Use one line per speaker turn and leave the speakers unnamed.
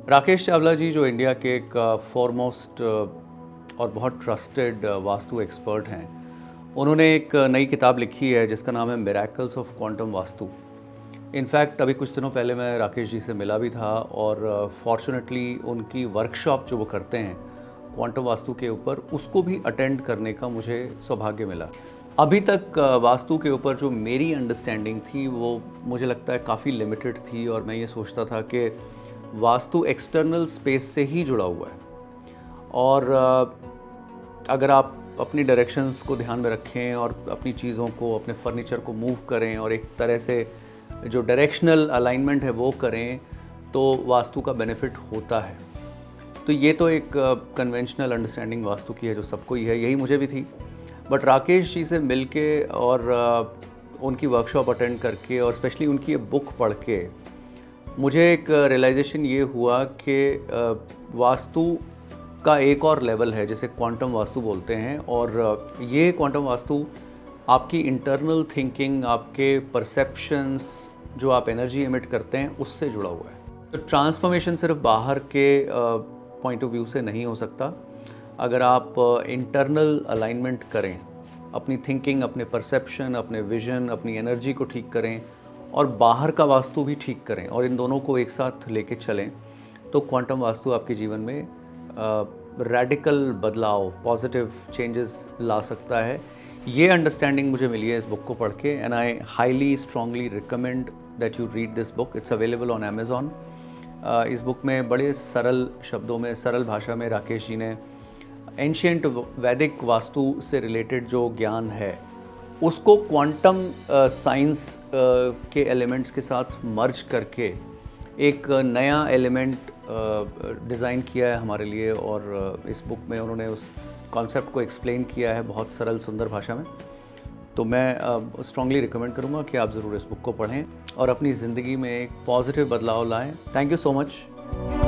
राकेश चावला जी जो इंडिया के एक फॉरमोस्ट और बहुत ट्रस्टेड वास्तु एक्सपर्ट हैं, उन्होंने एक नई किताब लिखी है जिसका नाम है miracles of quantum vastu. In fact अभी कुछ दिनों पहले मैं राकेश जी से मिला भी था और फॉर्चुनेटली उनकी वर्कशॉप जो वो करते हैं क्वांटम वास्तु के ऊपर, उसको भी अटेंड करने का मुझे सौभाग्य मिला। अभी तक वास्तु के ऊपर जो मेरी अंडरस्टैंडिंग थी वो मुझे लगता है काफ़ी लिमिटेड थी और मैं ये सोचता था कि वास्तु एक्सटर्नल स्पेस से ही जुड़ा हुआ है और अगर आप अपनी डायरेक्शंस को ध्यान में रखें और अपनी चीज़ों को, अपने फर्नीचर को मूव करें और एक तरह से जो डायरेक्शनल अलाइनमेंट है वो करें, तो वास्तु का बेनिफिट होता है। तो ये तो एक कन्वेंशनल अंडरस्टैंडिंग वास्तु की है जो सबको ही है, यही मुझे भी थी। बट राकेश जी से मिलके और उनकी वर्कशॉप अटेंड करके और स्पेशली उनकी ये बुक पढ़ के मुझे एक रियलाइजेशन ये हुआ कि वास्तु का एक और लेवल है जिसे क्वांटम वास्तु बोलते हैं और ये क्वांटम वास्तु आपकी इंटरनल थिंकिंग, आपके परसेप्शंस, जो आप एनर्जी एमिट करते हैं, उससे जुड़ा हुआ है। तो ट्रांसफॉर्मेशन सिर्फ बाहर के पॉइंट ऑफ व्यू से नहीं हो सकता। अगर आप इंटरनल अलाइनमेंट करें, अपनी थिंकिंग, अपने परसेप्शन, अपने विजन, अपनी एनर्जी को ठीक करें और बाहर का वास्तु भी ठीक करें और इन दोनों को एक साथ लेके चलें, तो क्वांटम वास्तु आपके जीवन में रैडिकल बदलाव, पॉजिटिव चेंजेस ला सकता है। ये अंडरस्टैंडिंग मुझे मिली है इस बुक को पढ़ के and I highly strongly recommend that you read this book. It's available on Amazon. इस बुक में बड़े सरल शब्दों में, सरल भाषा में राकेश जी ने एंशिएंट वैदिक वास्तु से रिलेटेड जो ज्ञान है उसको क्वांटम साइंस के एलिमेंट्स के साथ मर्ज करके एक नया एलिमेंट डिज़ाइन किया है हमारे लिए और इस बुक में उन्होंने उस कॉन्सेप्ट को एक्सप्लेन किया है बहुत सरल सुंदर भाषा में। तो मैं स्ट्रांगली रिकमेंड करूँगा कि आप ज़रूर इस बुक को पढ़ें और अपनी ज़िंदगी में एक पॉजिटिव बदलाव लाएं। Thank you so much.